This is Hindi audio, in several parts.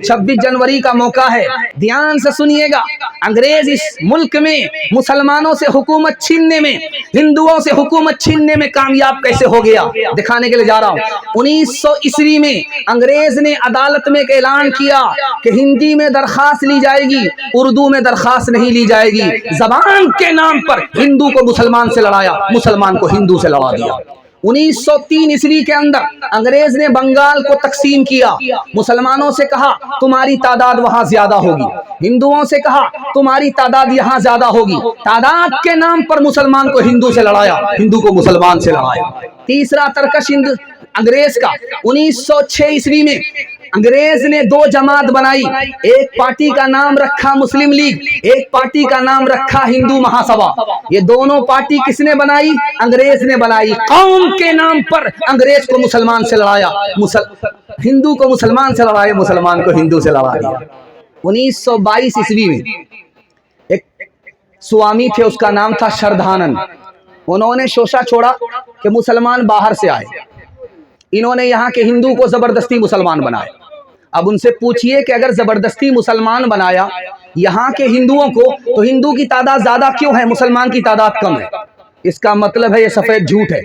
26 जनवरी का मौका है, ध्यान से सुनिएगा। अंग्रेज इस मुल्क में मुसलमानों से हुकूमत छीनने में, हिंदुओं से हुकूमत छीनने में कामयाब कैसे हो गया, दिखाने के लिए जा रहा हूँ। 1900 ईस्वी में अंग्रेज ने अदालत में एक ऐलान किया कि हिंदी में दरखास्त ली जाएगी, उर्दू में दरखास्त नहीं ली जाएगी। जबान के नाम पर हिंदू को मुसलमान से लड़ाया, मुसलमान को हिंदू से लड़ा दिया। 1903 ईस्वी के अंदर अंग्रेज ने बंगाल को तकसीम किया। मुसलमानों से कहा तुम्हारी तादाद वहां ज्यादा होगी, हिंदुओं से कहा तुम्हारी तादाद यहाँ ज्यादा होगी। तादाद के नाम पर मुसलमान को हिंदू से लड़ाया, हिंदू को मुसलमान से लड़ाया। तीसरा तरकश अंग्रेज का 1906 ईस्वी में अंग्रेज ने 2 जमात बनाई। एक पार्टी का नाम रखा मुस्लिम लीग, एक पार्टी का नाम रखा हिंदू महासभा। ये दोनों पार्टी किसने बनाई? अंग्रेज ने बनाई। कौम के नाम पर अंग्रेज को मुसलमान से लड़ाया, हिंदू को मुसलमान से लड़ाया, मुसलमान को हिंदू से लड़ा दिया। 1922 ईस्वी में एक स्वामी थे, उसका नाम था श्रद्धानंद। उन्होंने शोषा छोड़ा कि मुसलमान बाहर से आए, इन्होंने यहाँ के हिंदू को जबरदस्ती मुसलमान बनाया। अब उनसे पूछिए कि अगर जबरदस्ती मुसलमान बनाया यहाँ के हिंदुओं को, तो हिंदू की तादाद ज्यादा क्यों है, मुसलमान की तादाद कम है? इसका मतलब है ये सफेद झूठ है।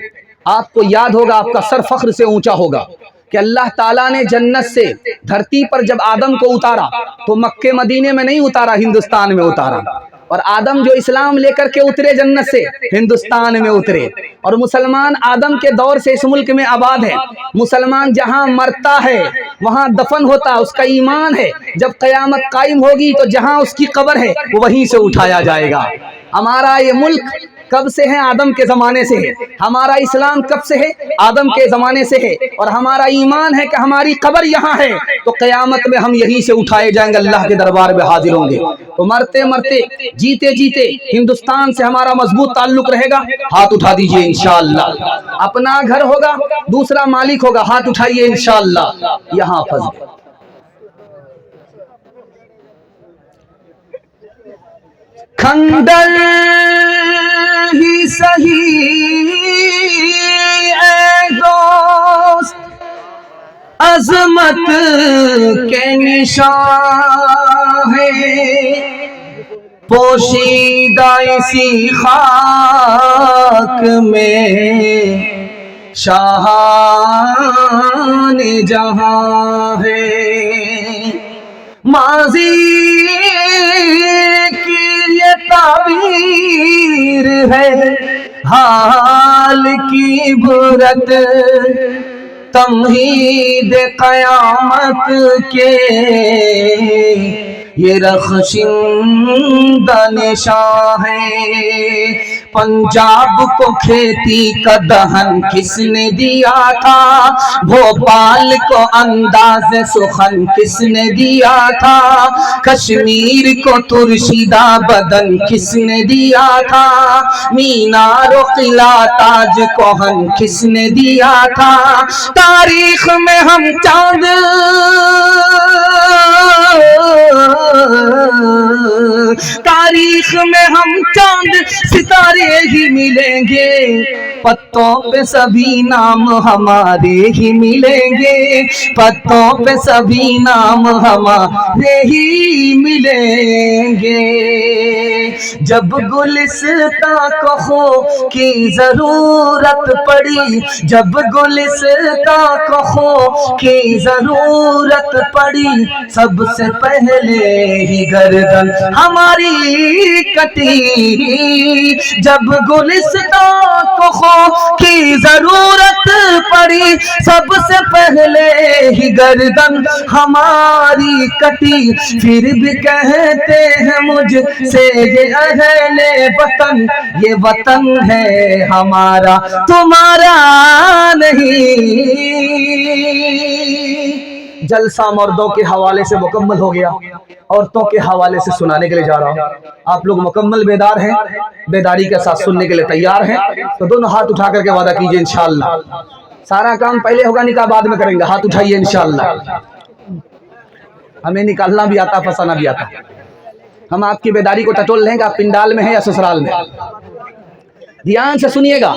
आपको याद होगा, आपका सर फख्र से ऊंचा होगा कि अल्लाह ताला ने जन्नत से धरती पर जब आदम को उतारा तो मक्के मदीने में नहीं उतारा, हिंदुस्तान में उतारा। और आदम जो इस्लाम लेकर के उतरे जन्नत से, हिंदुस्तान में उतरे। और मुसलमान आदम के दौर से इस मुल्क में आबाद है। मुसलमान जहां मरता है वहां दफन होता है, उसका ईमान है जब क़यामत कायम होगी तो जहां उसकी कब्र है वो वहीं से उठाया जाएगा। हमारा ये मुल्क कब से है? आदम के ज़माने से है। हमारा इस्लाम कब से है? आदम के ज़माने से है। और हमारा ईमान है कि हमारी कब्र यहाँ है तो क़यामत में हम यहीं से उठाए जाएंगे, अल्लाह के दरबार में हाजिर होंगे। तो मरते मरते जीते जीते हिंदुस्तान से हमारा मजबूत ताल्लुक रहेगा। हाथ उठा दीजिए इंशाअल्लाह। अपना घर होगा, दूसरा मालिक होगा, हाथ उठाइए इंशाअल्लाह। यहाँ फंस गए। खंडर ही सही ऐ दोस्त, अजमत के निशान है, पोशीदा इसी खाक में शाहान जहां है। माजी की ये ताबीर है, हाल की बुरत तमहीद क़यामत के, ये रख्शिंदा निशान है। पंजाब को खेती का दहन किसने दिया था, भोपाल को अंदाज़ सुखन किसने दिया था, कश्मीर को तुर्शिदा बदन किसने दिया था, मीनार किला ताज कोहन किसने दिया था। तारीख में हम चांद तारीख में हम चांद सितारे ही मिलेंगे, पत्तों पे सभी नाम हमारे ही मिलेंगे, पत्तों पे सभी नाम हमारे ही मिलेंगे। जब गुलिस्तां को खो की जरूरत पड़ी, जब गुलिस्तां को खो की जरूरत पड़ी, सबसे पहले ही गर्दन हमारी कटी। जब गुलिस्तां को खो की जरूरत पड़ी, सबसे पहले ही गर्दन हमारी कटी। फिर भी कहते हैं मुझसे ये अहले वतन, ये वतन है हमारा तुम्हारा नहीं। जलसा मर्दों के हवाले से मुकम्मल हो गया, औरतों के हवाले से सुनाने के लिए जा रहा हूँ। आप लोग मुकम्मल बेदार हैं, बेदारी के साथ सुनने के लिए तैयार हैं? तो दोनों हाथ उठा करके वादा कीजिए इंशाअल्लाह। सारा काम पहले होगा, निकाह बाद में करेंगे। हाथ उठाइए इंशाअल्लाह। हमें निकालना भी आता, फंसाना भी आता। हम आपकी बेदारी को टटोल लेंगे, आप पिंडाल में हैं या ससुराल में। ध्यान से सुनिएगा।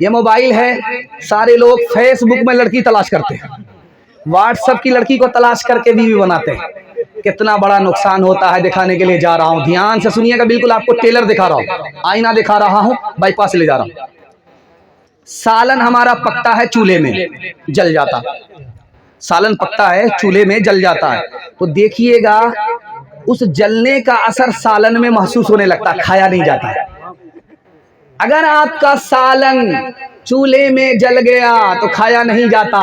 ये मोबाइल है, सारे लोग फेसबुक में लड़की तलाश करते हैं, व्हाट्सएप की लड़की को तलाश करके बीवी बनाते हैं। कितना बड़ा नुकसान होता है दिखाने के लिए जा रहा हूं, ध्यान से सुनिएगा। बिल्कुल आपको टेलर दिखा रहा हूं, आईना दिखा रहा हूं, बाईपास ले जा रहा हूं। सालन हमारा पकता है चूल्हे में, जल जाता। सालन पकता है चूल्हे में, जल जाता है। तो देखिएगा उस जलने का असर सालन में महसूस होने लगता है, खाया नहीं जाता है। अगर आपका सालन चूल्हे में जल गया तो खाया नहीं जाता।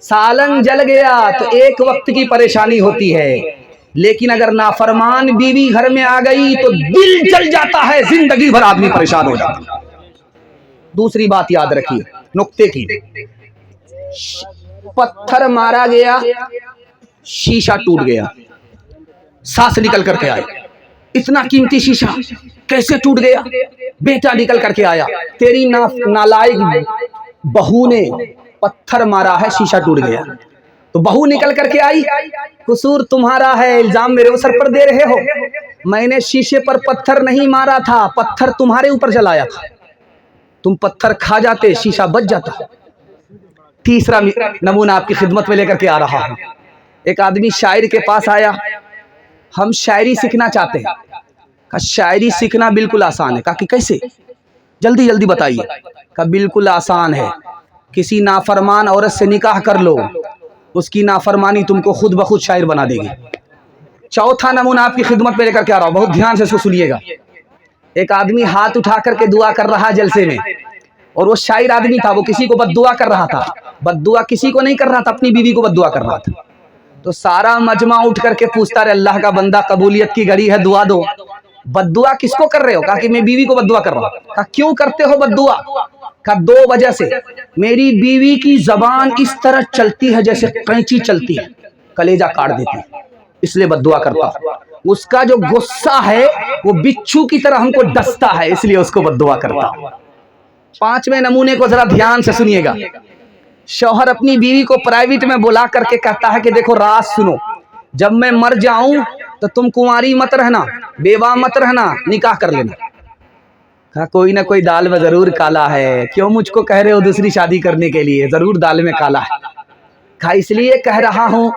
सालन जल गया तो एक वक्त की परेशानी होती है, लेकिन अगर नाफरमान बीवी घर में आ गई तो दिल जल जाता है, जिंदगी भर आदमी परेशान हो जाता है। दूसरी बात याद रखिए नुक्ते की, पत्थर मारा गया, शीशा टूट गया, सांस निकल करके आई। इतना कीमती शीशा कैसे टूट गया? बेटा निकल करके आया, तेरी नालायक बहू ने पत्थर मारा है, शीशा टूट गया। तो बहू निकल करके आई, कसूर तुम्हारा है, इल्जाम मेरे सर पर दे रहे हो। मैंने शीशे पर पत्थर नहीं मारा था, पत्थर तुम्हारे ऊपर चलाया था। तुम पत्थर खा जाते, शीशा बच जाता। तीसरा नमूना आपकी खिदमत में लेकर के आ रहा हूं। एक आदमी शायर के पास आया, हम शायरी सीखना चाहते हैं। कहा शायरी सीखना बिल्कुल आसान है। कहा कि कैसे? जल्दी जल्दी बताइए। कहा बिल्कुल आसान है, किसी नाफरमान औरत से निकाह कर लो, उसकी नाफरमानी तुमको खुद ब खुद शायर बना देगी। चौथा नमूना आपकी खिदमत में लेकर के आ रहा हूं, बहुत ध्यान से इसको सुनिएगा। एक आदमी हाथ उठा करके दुआ कर रहा जलसे में, और वो शायर आदमी था, वो किसी को बद्दुआ कर रहा था। बद्दुआ किसी को नहीं कर रहा था, अपनी बीवी को बद्दुआ कर रहा था। तो सारा मजमा उठ करके पूछता रहे, अल्लाह का बंदा कबूलियत की घड़ी है, दुआ दो। बद्दुआ किसको कर रहे हो? कहा कि मैं बीवी को बद्दुआ कर रहा हूं। कहा क्यों करते हो बद्दुआ? कहा 2 वजह से। मेरी बीवी की जबान इस तरह चलती है जैसे कैंची चलती है, कलेजा काट देती है, इसलिए बद्दुआ करता हूं। उसका जो गुस्सा है वो बिच्छू की तरह हमको डसता है, इसलिए उसको बद्दुआ करता हूं। 5वें नमूने को जरा ध्यान से सुनिएगा। शौहर अपनी बीवी को प्राइवेट में बुला करके कहता है कि देखो राज सुनो, जब मैं मर जाऊं तो तुम कुंवारी मत रहना, बेवा मत रहना, निकाह कर लेना। कहा कोई ना कोई दाल में जरूर काला है, क्यों मुझको कह रहे हो दूसरी शादी करने के लिए? जरूर दाल में काला है। कहा इसलिए कह रहा हूं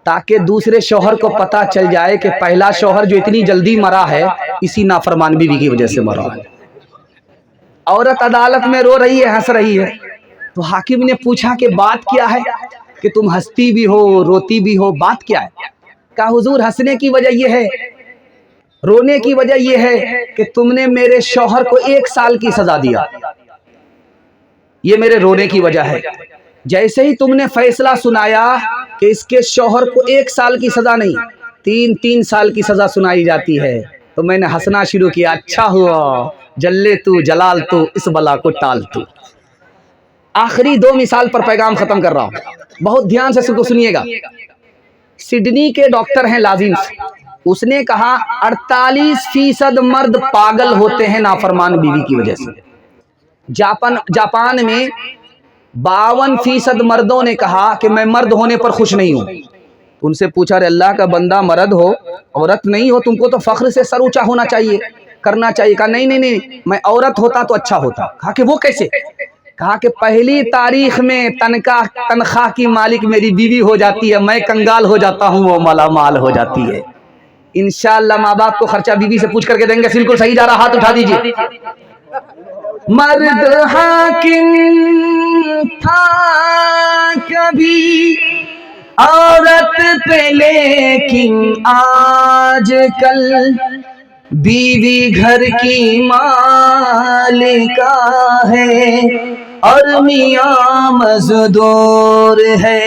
ताकि दूसरे शौहर को पता चल जाए कि पहला शौहर जो इतनी जल्दी मरा है इसी नाफरमान बीवी की वजह से मरा है। औरत अदालत में रो रही है, हंस रही है। तो हाकिम ने पूछा कि बात क्या है कि तुम हंसती भी हो रोती भी हो, बात क्या है? कहा हुजूर हंसने की वजह यह है, रोने की वजह यह है कि तुमने मेरे शौहर को 1 साल की सजा दिया, ये मेरे रोने की वजह है। जैसे ही तुमने फैसला सुनाया कि इसके शौहर को 1 साल की सजा नहीं 3 साल की सजा सुनाई जाती है, तो मैंने हंसना शुरू किया। अच्छा हुआ जल्ले तू जलाल तू, इस बला को टाल तू। आखिरी 2 मिसाल पर पैगाम खत्म कर रहा हूं, बहुत ध्यान से सुनिएगा। सिडनी के डॉक्टर हैं लाजिम्स, उसने कहा 48% मर्द पागल होते हैं नाफरमान बीवी की वजह से। जापान में 52% मर्दों ने कहा कि मैं मर्द होने पर खुश नहीं हूं। उनसे पूछा, रे अल्लाह का बंदा, मर्द हो औरत नहीं हो, तुमको तो फख्र से सर ऊंचा होना चाहिए, करना चाहिए। कहा नहीं, मैं औरत होता तो अच्छा होता। कहा कि वो कैसे? कहा कि पहली तारीख में तनख्वाह की मालिक मेरी बीवी हो जाती है, मैं कंगाल हो जाता हूं, वो मालामाल हो जाती है। इंशाअल्लाह माँ बाप को खर्चा बीवी से पूछ करके देंगे। बिल्कुल सही जा रहा, हाथ उठा दीजिए। मर्द हाकिम था कभी औरत पे, लेकिन आजकल बीवी घर की मालिका है और मियां मजदूर है।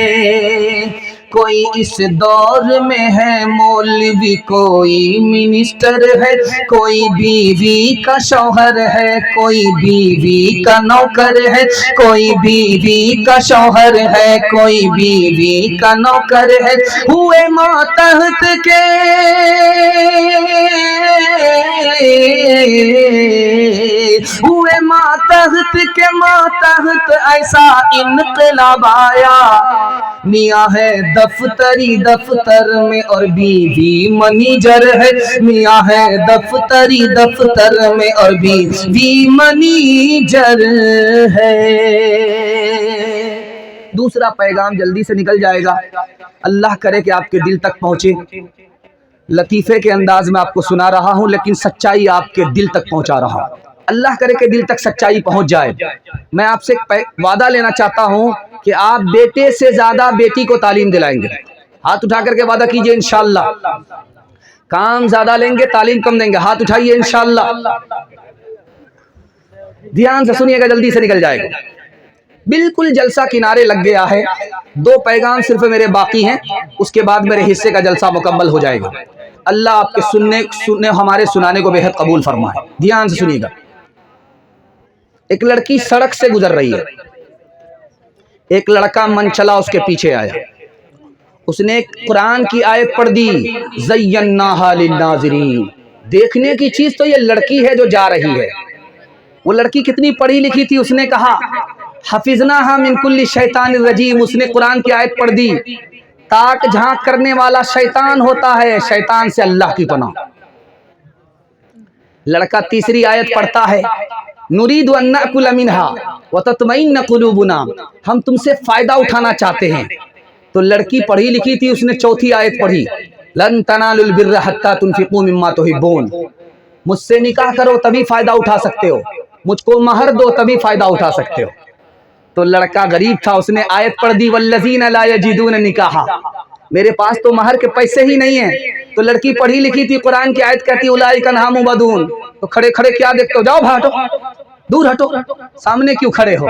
कोई इस दौर में है मौलवी, कोई मिनिस्टर है, कोई बीवी का शौहर है, कोई बीवी का नौकर है, कोई बीवी का शौहर है, कोई बीवी का नौकर है। हुए मातहत के हुए मातहत के मातहत ऐसा इनकलाब आया, मियाँ है दफ्तरी दफ्तर में और बीवी मनीजर है, मियाँ है दफ्तरी दफ्तर में और बीवी मनीजर है। दूसरा पैगाम जल्दी से निकल जाएगा, अल्लाह करे कि आपके दिल तक पहुंचे। लतीफ़े के अंदाज में आपको सुना रहा हूं, लेकिन सच्चाई आपके दिल तक पहुंचा रहा हूं। अल्लाह करे कि दिल तक सच्चाई पहुंच जाए। मैं आपसे वादा लेना चाहता हूं कि आप बेटे से ज्यादा बेटी को तालीम दिलाएंगे। हाथ उठा करके वादा कीजिए इंशाअल्लाह। काम ज्यादा लेंगे, तालीम कम देंगे। हाथ उठाइए इंशाअल्लाह। ध्यान से सुनिएगा, जल्दी से निकल जाएगा। बिल्कुल जलसा किनारे लग गया है। 2 पैगाम सिर्फ मेरे बाकी हैं, उसके बाद मेरे हिस्से का जलसा मुकम्मल हो जाएगा। अल्लाह आपके सुनने हमारे सुनाने को बेहद कबूल फरमाए। ध्यान से सुनिएगा। एक लड़की सड़क से गुजर रही है, एक लड़का मन चला उसके पीछे आया, उसने कुरान की आयत पढ़ दी, ज़य्यन्नाहा लिन्नाज़िरीन। देखने की चीज तो ये लड़की है जो जा रही है। वो लड़की कितनी पढ़ी लिखी थी, उसने कहा हफिज़नाहा मिन कुल्ली शैतानिर रजीम। उसने कुरान की आयत पढ़ दी, ताक झांक करने वाला शैतान होता है, शैतान से अल्लाह की पनाह। लड़का तीसरी आयत पढ़ता है, नुरीदु अन नअकुल मिनहा व तत्मइन्न कुलूबुना। हम तुमसे फायदा उठाना चाहते हैं। तो लड़की पढ़ी लिखी थी, उसने चौथी आयत पढ़ी, लन तनालुल बिर्रा हत्ता तुनफिकू मिम्मा तुहिब्बून। मुझसे निकाह करो तभी फायदा उठा सकते हो, मुझको महर दो तभी फायदा उठा सकते हो। तो लड़का गरीब था, उसने आयत पढ़ दी, वल्लज़ीना ला यजिदून निकाहा। मेरे पास तो महर के पैसे ही नहीं है। तो लड़की पढ़ी लिखी थी, कुरान की आयत कहती उलाइका अन्हा मुबअदून। तो खड़े खड़े क्या देखते हो, जाओ भाटो, दूर हटो, सामने क्यों खड़े हो।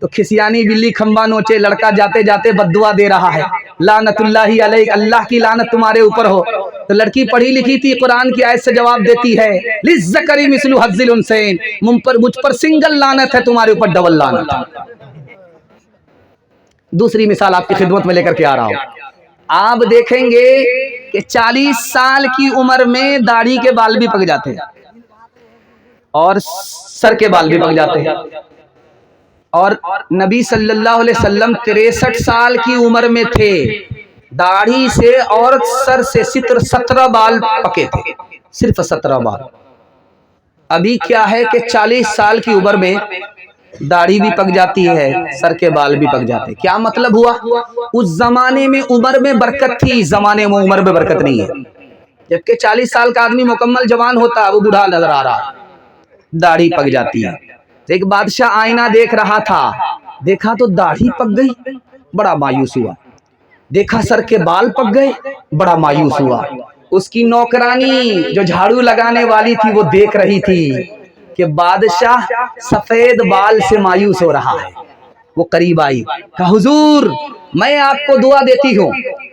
तो खिसियानी बिल्ली खंबा नोचे। लड़का जाते जाते बद्दुआ दे रहा है, लानतुल्लाहि अलैक, अल्लाह की लानत तुम्हारे ऊपर हो। तो लड़की पढ़ी लिखी थी, कुरान की आयत से जवाब देती है, लिज़्ज़करी मिस्लु हज़्ज़िल उन्सैन। मुझ पर सिंगल लानत है, तुम्हारे ऊपर डबल लानत है। दूसरी मिसाल आपकी खिदमत में लेकर के आ रहा हूं। आप देखेंगे कि 40 साल की उम्र में दाढ़ी के बाल भी पक जाते हैं और सर के बाल भी पक जाते हैं। और नबी सल्लल्लाहु अलैहि वसल्लम 63 साल की उम्र में थे, दाढ़ी से और सर से सिर्फ 17 बाल पके थे, सिर्फ 17 बाल। अभी क्या है कि 40 साल की उम्र में दाढ़ी भी पक जाती है, सर के बाल भी पक जाते हैं। क्या मतलब हुआ, उस जमाने में उम्र में बरकत थी, इस जमाने में उम्र में बरकत नहीं है। जबकि 40 साल का आदमी मुकम्मल जवान होता है, वो बूढ़ा नजर आ रहा है, दाढ़ी पक जाती है। तो एक बादशाह आईना देख रहा था, देखा तो दाढ़ी पक गई, बड़ा मायूस हुआ। देखा सर के बाल पक गए, बड़ा मायूस हुआ। उसकी नौकरानी जो झाड़ू लगाने वाली थी, वो देख रही थी कि बादशाह सफेद बाल से मायूस हो रहा है। वो करीब आई, कहा हुजूर मैं आपको दुआ देती हूँ,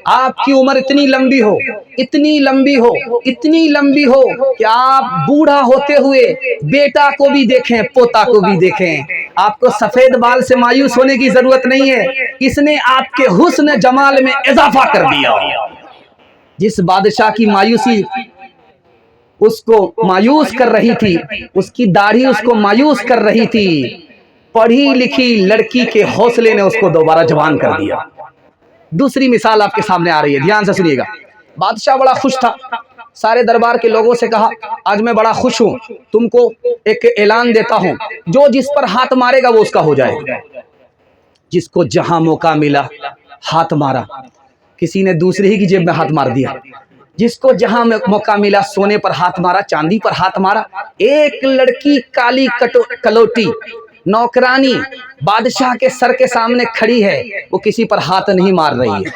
आपकी उम्र इतनी लंबी हो, इतनी लंबी हो, इतनी लंबी हो कि आप बूढ़ा होते हुए बेटा को भी देखें, पोता को भी देखें। आपको सफेद बाल से मायूस होने की जरूरत नहीं है, इसने आपके हुस्न जमाल में इजाफा कर दिया। जिस बादशाह की मायूसी उसको मायूस कर रही थी, उसकी दाढ़ी उसको मायूस कर रही थी, पढ़ी लिखी लड़की के हौसले ने उसको दोबारा जवान कर दिया। दूसरी मिसाल आपके सामने आ रही है, ध्यान से सुनिएगा। बादशाह बड़ा खुश था, सारे दरबार के लोगों से कहा आज मैं बड़ा खुश हूं, तुमको एक ऐलान देता हूं, जो जिस पर हाथ मारेगा वो उसका हो जाएगा। जिसको जहां मौका मिला हाथ मारा, किसी ने दूसरे ही की जेब में हाथ मार दिया। जिसको जहां मौका मिला सोने पर हाथ मारा, चांदी पर हाथ मारा। एक लड़की काली कलोटी नौकरानी बादशाह के सर के सामने खड़ी है, वो किसी पर हाथ नहीं मार रही है।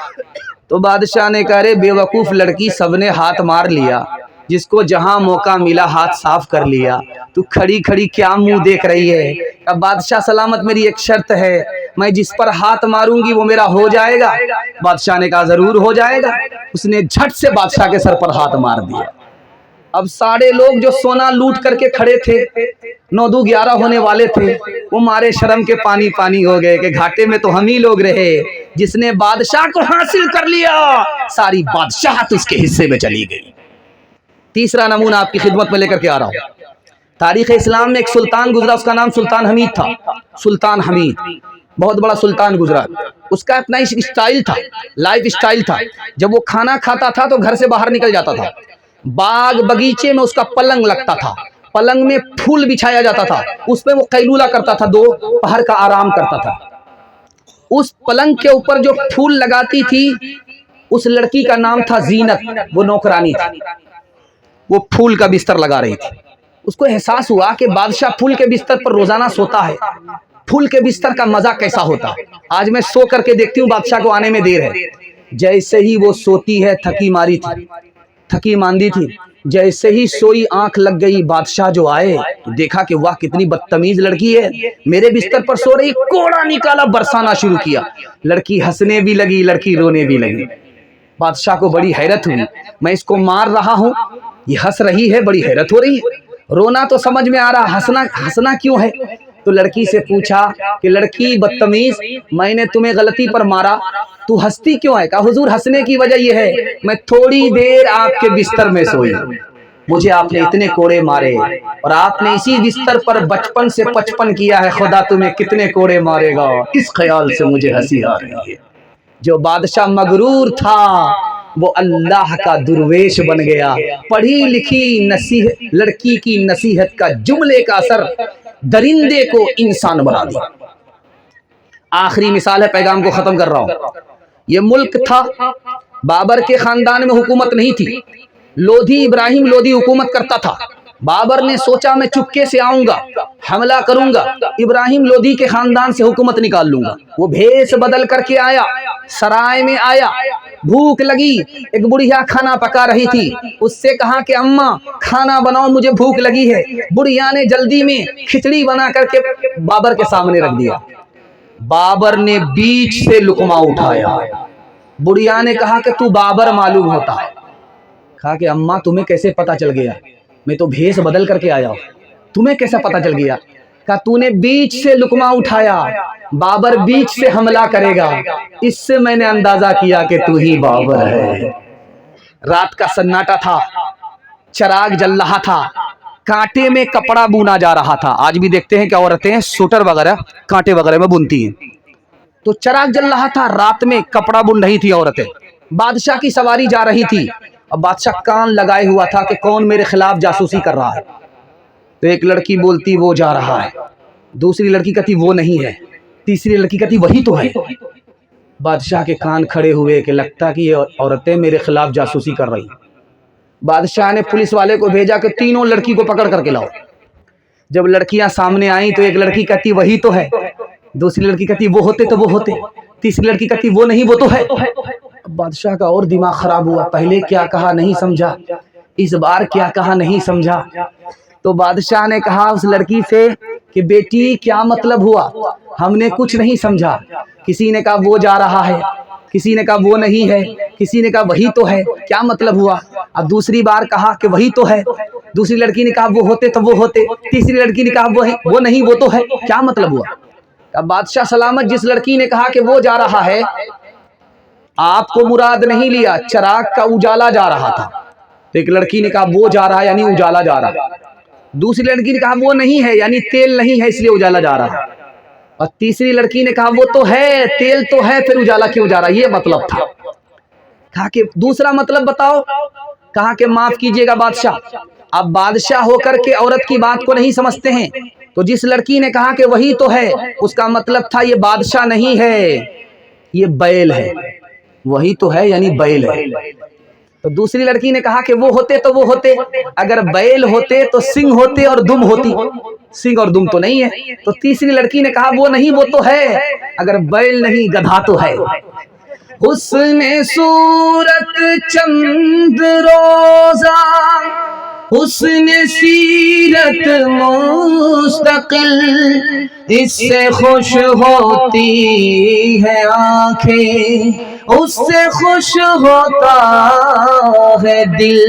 तो बादशाह ने कहा रे बेवकूफ लड़की, सबने हाथ मार लिया, जिसको जहां मौका मिला हाथ साफ कर लिया, तू खड़ी खड़ी क्या मुंह देख रही है। अब बादशाह सलामत, मेरी एक शर्त है, मैं जिस पर हाथ मारूंगी वो मेरा हो जाएगा। बादशाह ने कहा जरूर हो जाएगा। उसने झट से बादशाह के सर पर हाथ मार दिया। अब सारे लोग जो सोना लूट करके खड़े थे, 9-2-11 होने वाले थे, वो मारे शर्म के पानी पानी हो गए कि घाटे में तो हम ही लोग रहे। जिसने बादशाह को हासिल कर लिया, सारी बादशाहत उसके हिस्से में चली गई। तीसरा नमूना आपकी खिदमत में लेकर के आ रहा हूं। तारीख इस्लाम में एक सुल्तान गुजरा, उसका नाम सुल्तान हमीद था। सुल्तान हमीद बहुत बड़ा सुल्तान गुजरा। उसका अपना स्टाइल था, लाइफ स्टाइल था। जब वो खाना खाता था तो घर से बाहर निकल जाता था, बाग बगीचे में उसका पलंग लगता था, पलंग में फूल बिछाया जाता था, उस पर वो कैलूला करता था, 2 पहर का आराम करता था। उस पलंग के ऊपर जो फूल लगाती थी उस लड़की का नाम था जीनत, वो नौकरानी थी, वो फूल का बिस्तर लगा रही थी। उसको एहसास हुआ कि बादशाह फूल के बिस्तर पर रोजाना सोता है, फूल के बिस्तर का मजा कैसा होता है। आज मैं सो करके देखती हूँ, बादशाह को आने में देर है। जैसे ही वो सोती है, थकी मारी थी, थकी मांदी थी, जैसे ही सोई आंख लग गई, बादशाह जो आए तो देखा कि वाह कितनी बदतमीज लड़की है, मेरे बिस्तर पर सो रही, कोड़ा निकाला, बरसाना शुरू किया। लड़की हंसने भी लगी, लड़की रोने भी लगी। बादशाह को बड़ी हैरत हुई, मैं इसको मार रहा हूँ, ये हंस रही है, बड़ी हैरत हो रही है। रोना तो समझ में आ रहा, हंसना हंसना क्यों है? तो लड़की से पूछा कि लड़की बदतमीज, मैंने तुम्हें गलती पर मारा, तू हंसती क्यों है? कहा हुजूर हंसने की वजह यह है, मैं थोड़ी देर आपके बिस्तर में सोई, मुझे आपने इतने कोड़े मारे और आपने इसी बिस्तर पर बचपन से 55 किया है, खुदा तुम्हें कितने कोड़े मारेगा, इस ख्याल से मुझे हंसी आ रही है। जो बादशाह मगरूर था वो अल्लाह का दुर्वेश बन गया। पढ़ी लिखी नसीहत लड़की की नसीहत का जुमले का असर दरिंदे को इंसान बना दिया। आखिरी मिसाल है, पैगाम को खत्म कर रहा हूं। ये मुल्क था, बाबर के खानदान में हुकूमत नहीं थी, लोधी इब्राहिम लोधी हुकूमत करता था। बाबर ने सोचा मैं चुपके से आऊंगा, हमला करूंगा, इब्राहिम लोधी के खानदान से हुकूमत निकाल लूंगा। वो भेष बदल करके आया, सराय में आया, भूख लगी, एक बुढ़िया खाना पका रही थी, उससे कहा कि अम्मा खाना बनाओ, मुझे भूख लगी है। बुढ़िया ने जल्दी में खिचड़ी बना करके बाबर के सामने रख दिया। बाबर ने बीच से लुकमा उठाया। बुढ़िया ने कहा कि तू बाबर मालूम होता है। कहा कि अम्मा तुम्हें कैसे पता चल गया? मैं तो भेष बदल करके आया हूं, तुम्हें कैसा पता चल गया? कहा तूने बीच से लुकमा उठाया, बाबर बीच से हमला करेगा, इससे मैंने अंदाजा किया कि तू ही बाबर है। रात का सन्नाटा था, चराग जल रहा था, कांटे में कपड़ा बुना जा रहा था। आज भी देखते हैं कि औरतें स्वेटर वगैरह कांटे वगैरह में बुनती हैं। तो चराग जल रहा था, रात में कपड़ा बुन रही थी औरतें। बादशाह की सवारी जा रही थी और बादशाह कान लगाए हुआ था कि कौन मेरे खिलाफ जासूसी कर रहा है। तो एक लड़की बोलती वो जा रहा है, दूसरी लड़की कहती वो नहीं है, तीसरी लड़की कहती वही तो है। बादशाह के कान खड़े हुए कि लगता कि ये औरतें मेरे खिलाफ जासूसी कर रही। बादशाह ने पुलिस वाले को भेजा कि तीनों लड़की को पकड़ करके लाओ। जब लड़कियां सामने आई तो एक लड़की कहती वही तो है, दूसरी लड़की कहती वो होते तो वो होते, तीसरी लड़की कहती वो नहीं वो तो है। बादशाह का और दिमाग खराब हुआ, पहले क्या कहा नहीं समझा, इस बार क्या कहा नहीं समझा। तो बादशाह ने कहा उस लड़की से कि बेटी क्या मतलब हुआ, हमने कुछ नहीं समझा। किसी ने कहा वो जा रहा है, किसी ने कहा वो नहीं है, किसी ने कहा वही तो है, क्या मतलब हुआ? अब दूसरी बार कहा कि वही तो है, दूसरी लड़की ने कहा वो होते तो वो होते, तीसरी लड़की ने कहा वो नहीं वो तो है, क्या मतलब हुआ? अब बादशाह सलामत, जिस लड़की ने कहा कि वो जा रहा है आपको मुराद नहीं लिया, चराग का उजाला जा रहा था। तो एक लड़की ने कहा वो जा रहा है यानी उजाला जा रहा है, दूसरी लड़की ने कहा वो नहीं है यानी तेल नहीं है इसलिए उजाला जा रहा है, और तीसरी लड़की ने कहा वो तो है, तेल तो है, फिर उजाला क्यों जा रहा है, ये मतलब था। कहा कि दूसरा मतलब बताओ। कहा कि माफ कीजिएगा बादशाह, अब बादशाह होकर के औरत की बात को नहीं समझते हैं। तो जिस लड़की ने कहा कि वही तो है, उसका मतलब था ये बादशाह नहीं है, ये बैल है, वही तो है यानी बैल है। तो दूसरी लड़की ने कहा कि वो होते तो वो होते, अगर बैल होते तो सिंह होते और दुम होती, सिंह और दुम तो नहीं है। तो तीसरी लड़की ने कहा वो नहीं वो तो है, अगर बैल नहीं गधा तो है। हुस्ने सूरत चंद रोजा, हुस्ने सीरत मुस्तकिल, इससे खुश होती है आंखें, उससे खुश होता है दिल।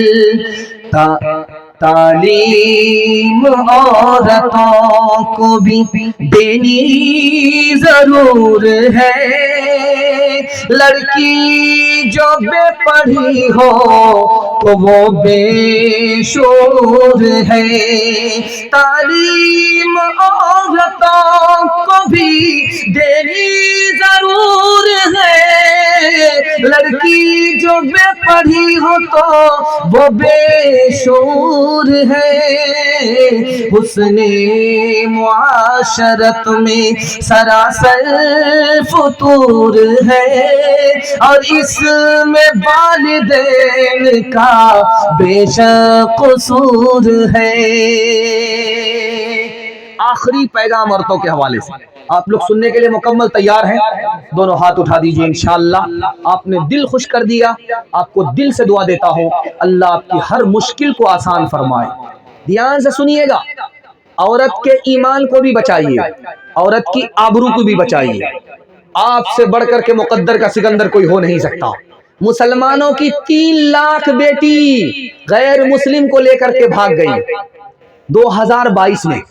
तालीम औरतों को भी देनी जरूर है, लड़की जो बेपढ़ी हो तो वो बेशोर है। तालीम औरतों को भी देनी जरूर है, लड़की जो बेपढ़ी हो तो वो बेशूर है, हुस्ने मुआशरत में सरासर फुतूर है, और इसमें वालिदैन का बेशक कसूर है। आखिरी पैगाम औरतों के हवाले से आप लोग सुनने के लिए मुकम्मल तैयार हैं? दोनों हाथ उठा दीजिए। इंशाअल्लाह आपने दिल खुश कर दिया। आपको दिल से दुआ देता हूँ, अल्लाह आपकी हर मुश्किल को आसान फरमाए। ध्यान से सुनिएगा, औरत के ईमान को भी बचाइए, औरत की आबरू को भी बचाइए। आपसे बढ़कर के मुकद्दर का सिकंदर कोई हो नहीं सकता। मुसलमानों की 3 लाख बेटी गैर मुस्लिम को लेकर के भाग गई 2022 में।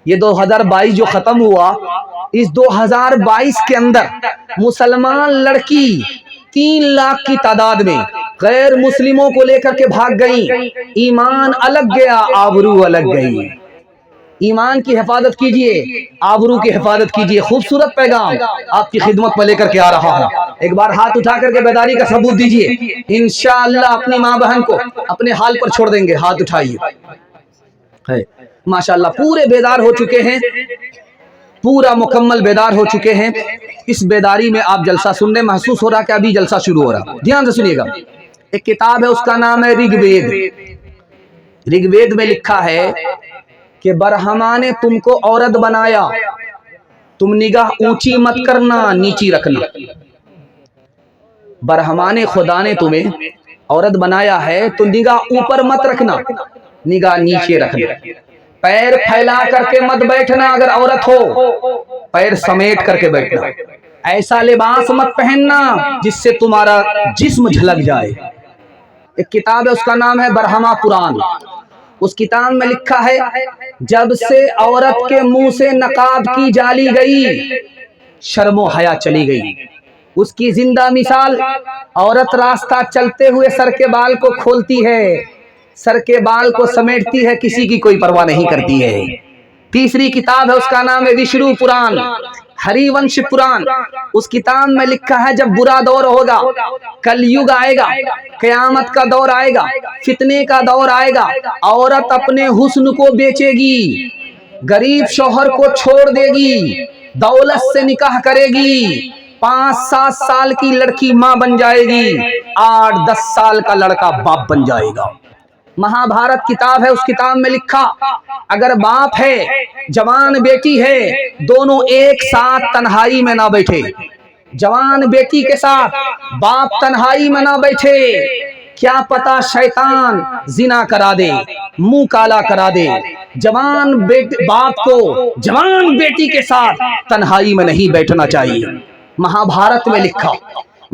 ये 2022 जो खत्म हुआ, इस 2022 के अंदर मुसलमान लड़की 3 लाख की तादाद में गैर मुस्लिमों को लेकर के भाग गई। ईमान अलग गया, आबरू अलग गई। ईमान की हिफाजत कीजिए, आबरू की हिफाजत कीजिए। खूबसूरत पैगाम आपकी खिदमत में लेकर के आ रहा हूँ। एक बार हाथ उठा करके बेदारी का सबूत दीजिए। इंशाअल्लाह अपनी माँ बहन को अपने हाल पर छोड़ देंगे। हाथ उठाइए। है माशाअल्लाह, पूरे बेदार हो चुके हैं, पूरा मुकम्मल बेदार हो चुके हैं। इस बेदारी में आप जलसा सुन रहे, महसूस हो रहा कि अभी जलसा शुरू हो रहा। ध्यान से सुनिएगा, एक किताब है, उसका नाम है ऋग्वेद। ऋग्वेद में लिखा है कि बरहमा ने तुमको औरत बनाया, तुम निगाह ऊंची मत करना, नीची रखना। बरहमा ने, खुदा ने तुम्हें औरत बनाया है तो निगाह ऊपर मत रखना, निगाह नीचे रखना। पैर फैला करके मत बैठना, अगर औरत हो पैर समेट करके बैठना। ऐसा लिबास मत पहनना जिससे तुम्हारा जिस्म झलक जाए। एक किताब है, उसका नाम है बरहमा कुरान। उस किताब में लिखा है, जब से औरत के मुंह से नकाब की जाली गई, शर्मो हया चली गई। उसकी जिंदा मिसाल, औरत रास्ता चलते हुए सर के बाल को खोलती है, सर के बाल को समेटती है, किसी की कोई परवाह नहीं करती है। तीसरी किताब है, उसका नाम है विष्णु पुराण, हरिवंश पुराण। उस किताब में लिखा है, जब बुरा दौर होगा, कलयुग आएगा, कयामत का दौर आएगा, फितने का दौर आएगा, औरत अपने हुस्न को बेचेगी, गरीब शौहर को छोड़ देगी, दौलत से निकाह करेगी, 5-7 साल की लड़की माँ बन जाएगी, 8-10 साल का लड़का बाप बन जाएगा। महाभारत किताब है, उस किताब में लिखा, अगर बाप है, जवान बेटी है, दोनों एक साथ तन्हाई में ना बैठे। जवान बेटी के साथ बाप तन्हाई में ना बैठे, क्या पता शैतान जिना करा दे, मुंह काला करा दे। जवान बाप को जवान बेटी के साथ तन्हाई में नहीं बैठना चाहिए। महाभारत में लिखा,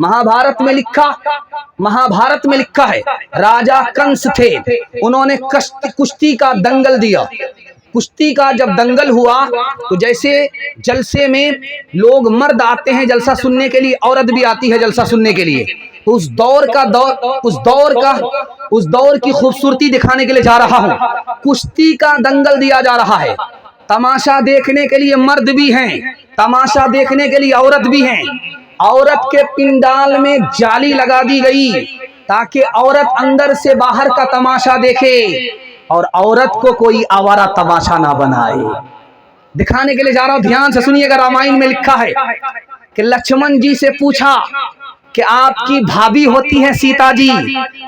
महाभारत में लिखा, महाभारत में लिखा है, राजा कंस थे, उन्होंने कुश्ती का दंगल दिया। कुश्ती का जब दंगल हुआ तो जैसे जलसे में लोग मर्द आते हैं जलसा सुनने के लिए, औरत भी आती है जलसा सुनने के लिए। उस दौर की खूबसूरती दिखाने के लिए जा रहा हूँ। कुश्ती का दंगल दिया जा रहा है, तमाशा देखने के लिए मर्द भी हैं, तमाशा देखने के लिए औरत भी हैं। औरत के पिंडाल में जाली लगा दी गई ताकि औरत अंदर से बाहर का तमाशा देखे और औरत को कोई आवारा तमाशा ना बनाए। दिखाने के लिए जा रहा हूं, ध्यान से सुनिएगा। रामायण में लिखा है कि लक्ष्मण जी से पूछा कि आपकी भाभी होती है सीता जी,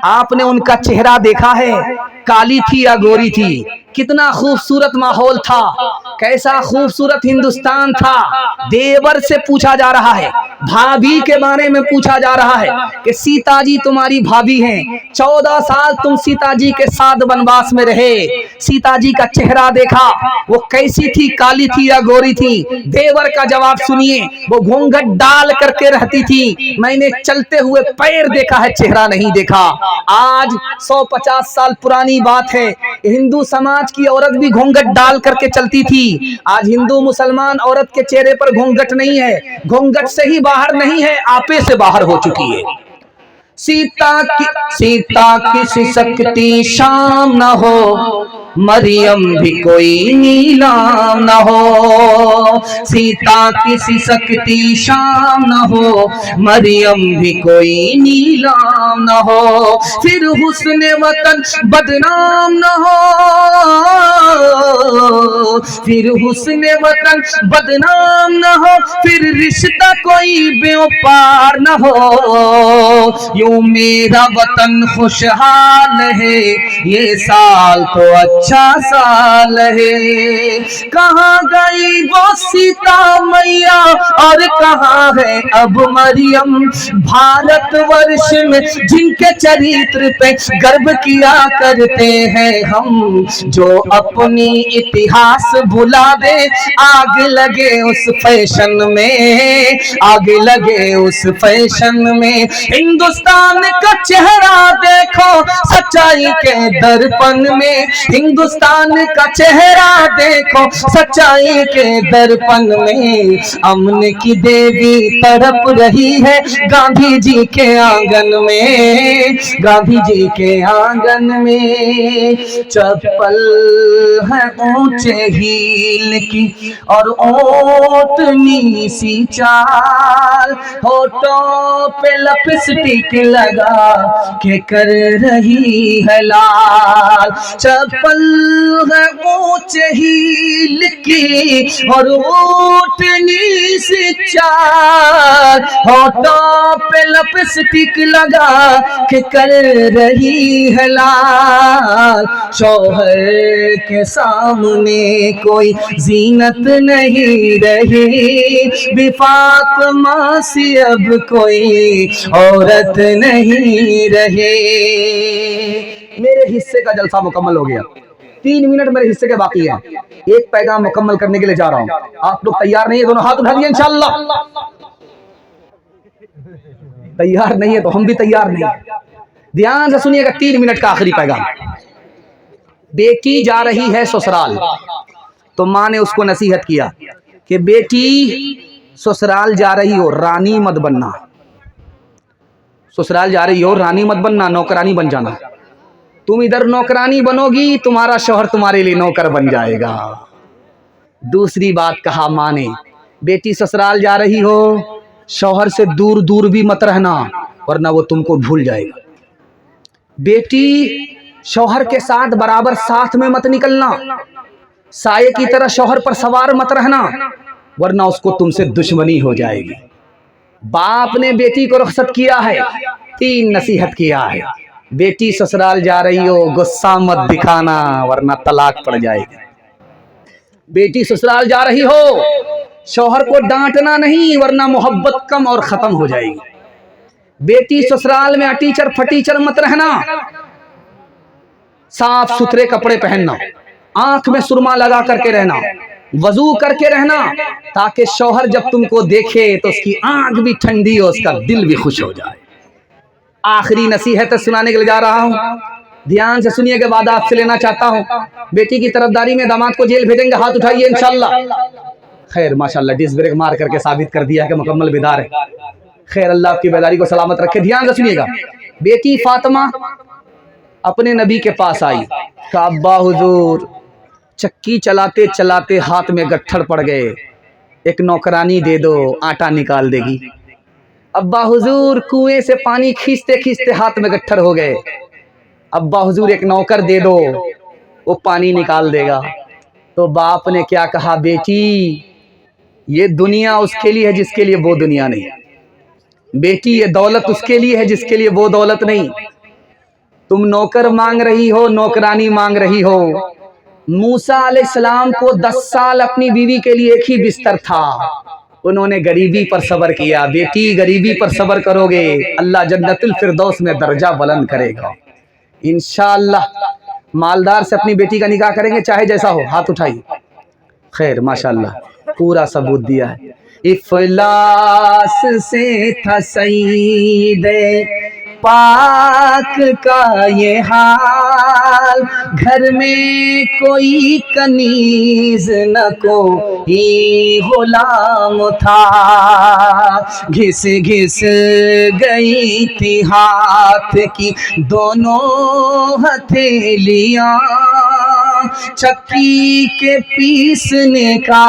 आपने उनका चेहरा देखा है, काली थी या गोरी थी? कितना खूबसूरत माहौल था, कैसा खूबसूरत हिंदुस्तान था। देवर से पूछा जा रहा है, भाभी के बारे में पूछा जा रहा है कि सीता जी तुम्हारी भाभी हैं, 14 साल तुम सीता जी के साथ वनवास में रहे, सीता जी का चेहरा देखा, वो कैसी थी, काली थी या गोरी थी? देवर का जवाब सुनिए, वो घूंघट डाल करके रहती थी, मैंने चलते हुए पैर देखा है, चेहरा नहीं देखा। आज 150 साल पुरानी बात है, हिंदू समाज की औरत भी घूंघट डाल करके चलती थी। आज हिंदू मुसलमान औरत के चेहरे पर घूंघट नहीं है, घूंघट से ही बाहर नहीं है, आपे से बाहर हो चुकी है। सीता की शक्ति शाम न हो, मरियम भी कोई नीलाम न हो, सीता किसी शक्ति शाम न हो, मरियम भी कोई नीलाम न हो, फिर हुस्न वतन बदनाम न हो, फिर हुस्न वतन बदनाम न हो, फिर रिश्ता कोई बेपार न हो, यूं मेरा वतन खुशहाल है, ये साल तो अच्छा साल है। कहाँ गई वो सीता मैया और कहाँ है अब मरियम, भारतवर्ष में जिनके चरित्र पे गर्व किया करते हैं हम, जो अपनी इतिहास भुला दे, आग लगे उस फैशन में, आग लगे उस फैशन में। हिंदुस्तान का चेहरा देखो सच्चाई के दर्पण में, हिंदुस्तान का चेहरा देखो सच्चाई के दर्पण में। अमन की देवी तड़प रही है गांधी जी के आंगन में, गांधी जी के आंगन में। चप्पल है ऊंचे हील की और ओटनी सी चाल, होठों पे लिपस्टिक लगा के कर रही है लाल। चप्पल है ऊंचे हील की और ओटनी सी चाल, होठों पे लिपस्टिक लगा के कर रही है लाल। शौहर के सामने कोई जीनत नहीं रही, फातिमा सी अब कोई औरत नहीं रही। मेरे हिस्से का जलसा मुकम्मल हो गया, 3 मिनट मेरे हिस्से के बाकी है। एक पैगाम मुकम्मल करने के लिए जा रहा हूं। आप लोग तैयार नहीं है? दोनों हाथ उठा दिए इंशाअल्लाह। तैयार नहीं है तो हम भी तैयार नहीं। ध्यान से सुनिएगा, 3 मिनट का आखिरी पैगाम। बेटी जा रही है ससुराल, तो माँ ने उसको नसीहत किया कि बेटी ससुराल जा रही हो, रानी मत बनना। ससुराल जा रही हो, रानी मत बनना, नौकरानी बन जाना। तुम इधर नौकरानी बनोगी, तुम्हारा शौहर तुम्हारे लिए नौकर बन जाएगा। दूसरी बात कहा माँ ने, बेटी ससुराल जा रही हो, शौहर से दूर दूर भी मत रहना, वरना वो तुमको भूल जाएगा। बेटी शौहर के साथ बराबर साथ में मत निकलना, साये की तरह शौहर पर सवार मत रहना, वरना उसको तुमसे दुश्मनी हो जाएगी। बाप ने बेटी को रुखसत किया है, 3 नसीहत किया है। बेटी ससुराल जा रही हो, गुस्सा मत दिखाना, वरना तलाक पड़ जाएगी। बेटी ससुराल जा रही हो, शौहर को डांटना नहीं, वरना मोहब्बत कम और खत्म हो जाएगी। बेटी ससुराल में अटीचर फटीचर मत रहना, साफ सुथरे कपड़े पहनना, आंख में सुरमा लगा करके रहना, वजू करके रहना, ताकि शौहर जब तुमको देखे तो उसकी आंख भी ठंडी हो, उसका दिल भी खुश हो जाए। आखिरी नसीहत सुनाने के लिए जा रहा हूँ, ध्यान से सुनिए के बाद आपसे लेना चाहता हूँ। बेटी की तरफदारी में दामाद को जेल भेजेंगे, हाथ उठाइए इंशाअल्लाह। खैर माशाअल्लाह, डिस्क ब्रेक मार करके साबित कर दिया कि मुकम्मल बेदार है। खैर अल्लाह आपकी बेदारी को सलामत रखे। ध्यान से सुनिएगा, बेटी फातिमा अपने नबी के पास आई, कहा अब्बा हुजूर, चक्की चलाते चलाते हाथ में गट्ठर पड़ गए, एक नौकरानी दे दो, आटा निकाल देगी। अब्बा हुजूर, कुएं से पानी खींचते खींचते हाथ में गट्ठर हो गए। अब्बा हुजूर, एक नौकर दे दो, वो पानी निकाल देगा। तो बाप ने क्या कहा, बेटी ये दुनिया उसके लिए है जिसके लिए वो दुनिया नहीं, बेटी ये दौलत उसके लिए है जिसके लिए वो दौलत नहीं। तुम नौकर मांग रही हो, नौकरानी मांग रही हो। मूसा अलैहिस्सलाम को 10 साल अपनी बीवी के लिए एक ही बिस्तर था, उन्होंने गरीबी पर सब्र किया। बेटी गरीबी पर सब्र करोगे, अल्लाह जन्नतुल फिरदौस में दर्जा बुलंद करेगा इंशाअल्लाह। मालदार से अपनी बेटी का निकाह करेंगे, चाहे जैसा हो। हाथ उठाइए। खैर माशाअल्लाह, पूरा सबूत दिया है। इफलास से था सईदे पाक का ये हाल, घर में कोई कनीज न कोई गुलाम था, घिस घिस गई थी हाथ की दोनों हथेलियां, चक्की के पीसने का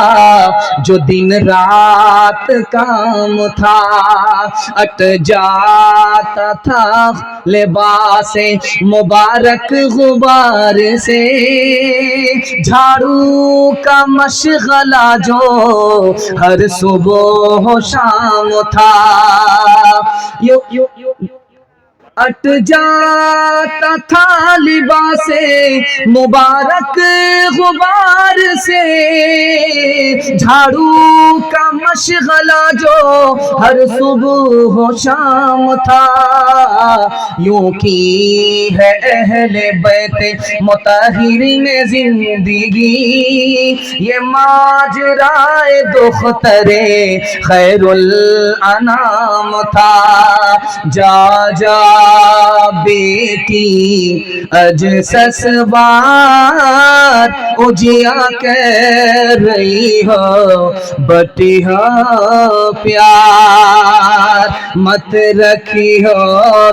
जो दिन रात काम था, अट जाता था लिबास मुबारक गुबार से। झाड़ू का मशगला जो हर सुबह शाम था, यो अट जाता था लिबासे मुबारक गुबार से। झाड़ू का मशगला जो हर सुबह शाम था, यूं की है अहले बैत मुतहिरीन जिंदगी, ये माजराए दुख्तरे खैरुल अनाम था। जा जा बेटी अज ससवार उजिया कह रही हो, बटी हो प्यार मत रखी हो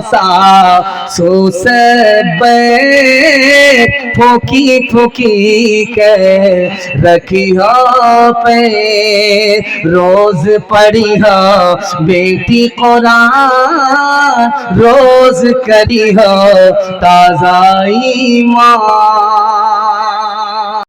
सासू से बैर, फूकी फूकी कह रखी हो पे। रोज पढ़ी हो बेटी कुरान, रोज करी हो ताज़ा ईमान।